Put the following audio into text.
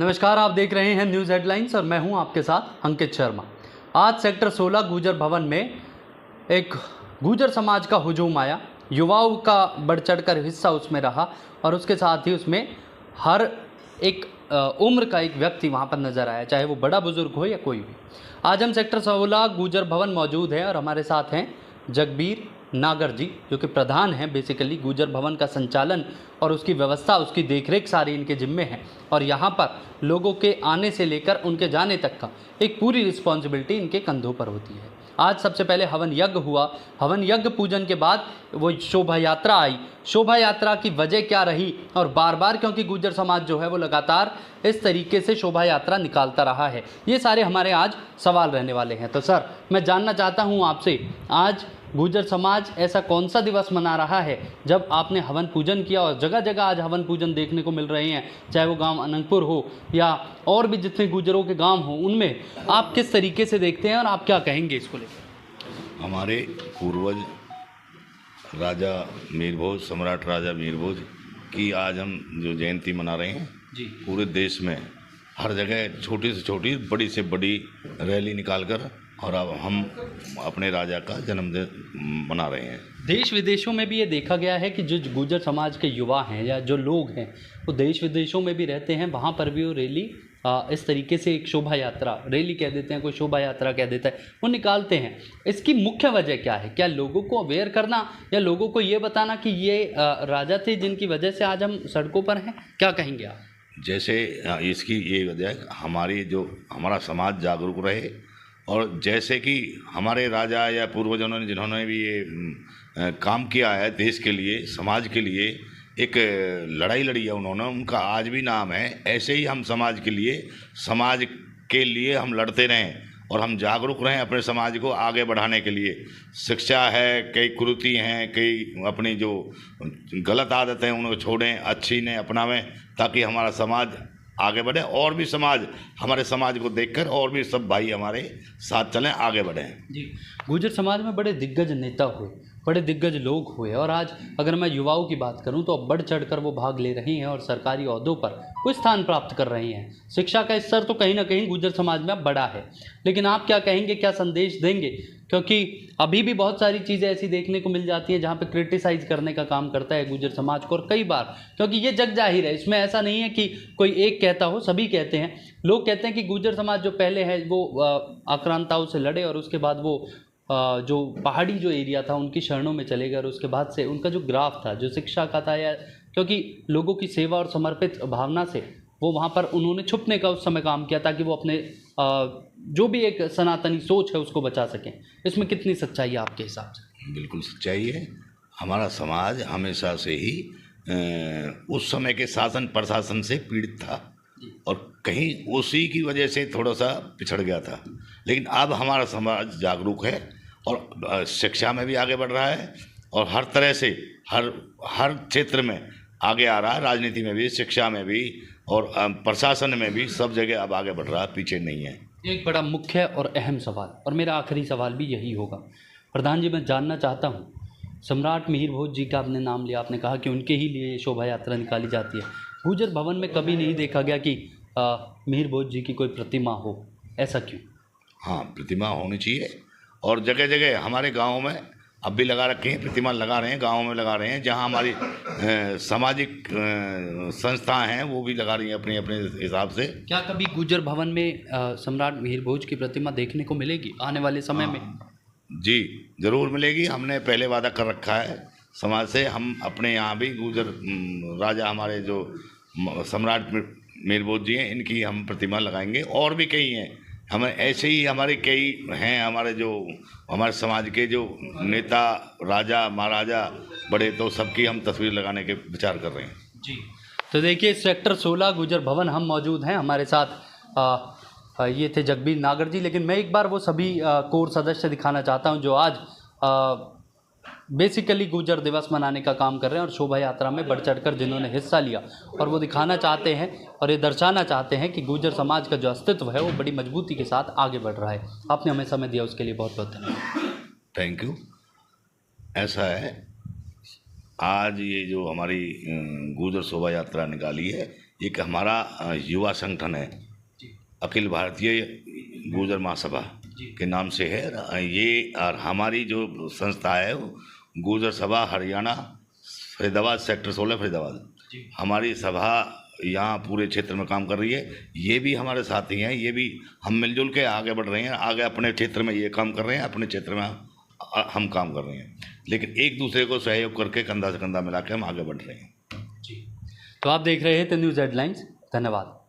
नमस्कार, आप देख रहे हैं न्यूज़ हेडलाइंस और मैं हूं आपके साथ अंकित शर्मा। आज सेक्टर 16 गुजर भवन में एक गुजर समाज का हुजूम आया। युवाओं का बढ़ चढ़कर हिस्सा उसमें रहा और उसके साथ ही उसमें हर एक उम्र का एक व्यक्ति वहां पर नज़र आया, चाहे वो बड़ा बुजुर्ग हो या कोई भी। आज हम सेक्टर 16 गुजर भवन मौजूद हैं और हमारे साथ हैं जगबीर नागर जी, जो कि प्रधान हैं। बेसिकली गुजर भवन का संचालन और उसकी व्यवस्था, उसकी देखरेख सारी इनके जिम्मे है और यहाँ पर लोगों के आने से लेकर उनके जाने तक का एक पूरी रिस्पॉन्सिबिलिटी इनके कंधों पर होती है। आज सबसे पहले हवन यज्ञ हुआ। हवन यज्ञ पूजन के बाद वो शोभा यात्रा आई। शोभा यात्रा की वजह क्या रही और बार बार, क्योंकि गुर्जर समाज जो है वो लगातार इस तरीके से शोभा यात्रा निकालता रहा है, ये सारे हमारे आज सवाल रहने वाले हैं। तो सर, मैं जानना चाहता हूँ आपसे, आज गुर्जर समाज ऐसा कौन सा दिवस मना रहा है जब आपने हवन पूजन किया और जगह जगह आज हवन पूजन देखने को मिल रहे हैं, चाहे वो गांव अनंतपुर हो या और भी जितने गुर्जरों के गांव हो, उनमें आप किस तरीके से देखते हैं और आप क्या कहेंगे इसको लेकर? हमारे पूर्वज राजा मीरभोज, सम्राट राजा मीरभोज की आज हम जो जयंती मना रहे हैं जी, पूरे देश में हर जगह छोटी से छोटी, बड़ी से बड़ी रैली निकालकर और अब हम अपने राजा का जन्मदिन मना रहे हैं। देश विदेशों में भी ये देखा गया है कि जो गुर्जर समाज के युवा हैं या जो लोग हैं वो देश विदेशों में भी रहते हैं, वहाँ पर भी वो रैली इस तरीके से एक शोभा यात्रा, रैली कह देते हैं, कोई शोभा यात्रा कह देता है, वो निकालते हैं। इसकी मुख्य वजह क्या है? क्या लोगों को अवेयर करना या लोगों को ये बताना कि ये राजा थे जिनकी वजह से आज हम सड़कों पर हैं? क्या कहेंगे आप? जैसे इसकी ये वजह हमारा समाज जागरूक रहे और जैसे कि हमारे राजा या पूर्वजों ने जिन्होंने भी ये काम किया है देश के लिए, समाज के लिए एक लड़ाई लड़ी है उन्होंने, उनका आज भी नाम है। ऐसे ही हम समाज के लिए हम लड़ते रहें और हम जागरूक रहें अपने समाज को आगे बढ़ाने के लिए। शिक्षा है, कई कुरीति हैं, कई अपनी जो गलत आदतें हैं उनको छोड़ें, अच्छी ने अपनावें, ताकि हमारा समाज आगे बढ़े और भी समाज हमारे समाज को देखकर और भी सब भाई हमारे साथ चलें, आगे बढ़ें। जी, गुर्जर समाज में बड़े दिग्गज नेता हुए, बड़े दिग्गज लोग हुए और आज अगर मैं युवाओं की बात करूं तो अब बढ़ चढ़कर वो भाग ले रही हैं और सरकारी ओहदों पर कुछ स्थान प्राप्त कर रही हैं। शिक्षा का स्तर तो कहीं ना कहीं गुर्जर समाज में अब बड़ा है, लेकिन आप क्या कहेंगे, क्या संदेश देंगे? क्योंकि अभी भी बहुत सारी चीज़ें ऐसी देखने को मिल जाती हैं जहाँ पे क्रिटिसाइज़ करने का काम करता है गुर्जर समाज को, और कई बार, क्योंकि ये जग जाहिर है, इसमें ऐसा नहीं है कि कोई एक कहता हो, सभी कहते हैं। लोग कहते हैं कि गुर्जर समाज जो पहले है वो आक्रांताओं से लड़े और उसके बाद वो जो पहाड़ी जो एरिया था उनकी शरणों में चले गए और उसके बाद से उनका जो ग्राफ था, जो शिक्षा का था, या क्योंकि लोगों की सेवा और समर्पित भावना से वो वहाँ पर उन्होंने छुपने का उस समय काम किया ताकि वो अपने जो भी एक सनातनी सोच है उसको बचा सकें। इसमें कितनी सच्चाई है आपके हिसाब से? बिल्कुल सच्चाई है। हमारा समाज हमेशा से ही उस समय के शासन प्रशासन से पीड़ित था और कहीं उसी की वजह से थोड़ा सा पिछड़ गया था, लेकिन अब हमारा समाज जागरूक है और शिक्षा में भी आगे बढ़ रहा है और हर तरह से हर क्षेत्र में आगे आ रहा है, राजनीति में भी, शिक्षा में भी और प्रशासन में भी, सब जगह अब आगे बढ़ रहा है, पीछे नहीं है। एक बड़ा मुख्य और अहम सवाल, और मेरा आखिरी सवाल भी यही होगा प्रधान जी, मैं जानना चाहता हूँ, सम्राट मिहिर भोज जी का आपने नाम लिया, आपने कहा कि उनके ही लिए शोभा यात्रा निकाली जाती है। गुर्जर भवन में कभी नहीं देखा गया कि मिहिर भोज जी की कोई प्रतिमा हो, ऐसा क्यों? हाँ, प्रतिमा होनी चाहिए और जगह जगह हमारे गाँव में अब भी लगा रखे हैं, प्रतिमा लगा रहे हैं, गाँव में लगा रहे हैं, जहाँ हमारी सामाजिक संस्थाएं हैं वो भी लगा रही हैं अपने अपने हिसाब से। क्या कभी गुर्जर भवन में सम्राट मिहिर भोज की प्रतिमा देखने को मिलेगी आने वाले समय में? जी, ज़रूर मिलेगी। हमने पहले वादा कर रखा है समाज से, हम अपने यहाँ भी गुर्जर राजा हमारे जो सम्राट मिहिर भोज जी हैं इनकी हम प्रतिमा लगाएंगे और भी कई हैं। हमें ऐसे ही हमारे कई हैं, हमारे समाज के जो नेता, राजा महाराजा बड़े, तो सबकी हम तस्वीर लगाने के विचार कर रहे हैं। जी, तो देखिए सेक्टर 16 गुर्जर भवन हम मौजूद हैं, हमारे साथ ये थे जगबीर नागर जी। लेकिन मैं एक बार वो सभी कोर सदस्य दिखाना चाहता हूं जो आज बेसिकली गुर्जर दिवस मनाने का काम कर रहे हैं और शोभा यात्रा में बढ़ चढ़कर जिन्होंने हिस्सा लिया, और वो दिखाना चाहते हैं और ये दर्शाना चाहते हैं कि गुर्जर समाज का जो अस्तित्व है वो बड़ी मजबूती के साथ आगे बढ़ रहा है। आपने हमें समय दिया उसके लिए बहुत बहुत धन्यवाद। Thank you. ऐसा है, आज ये जो हमारी गुर्जर शोभा यात्रा निकाली है, एक हमारा युवा संगठन है, अखिल भारतीय गुर्जर महासभा के नाम से है ये। और हमारी जो संस्था है वो गुर्जर सभा हरियाणा फरीदाबाद सेक्टर 16 फरीदाबाद, हमारी सभा यहाँ पूरे क्षेत्र में काम कर रही है। ये भी हमारे साथी हैं, ये भी हम मिलजुल के आगे बढ़ रहे हैं। आगे अपने क्षेत्र में ये काम कर रहे हैं, अपने क्षेत्र में हम काम कर रहे हैं, लेकिन एक दूसरे को सहयोग करके कंधा से कंधा मिला के हम आगे बढ़ रहे हैं। तो आप देख रहे थे न्यूज़ हेडलाइंस। धन्यवाद।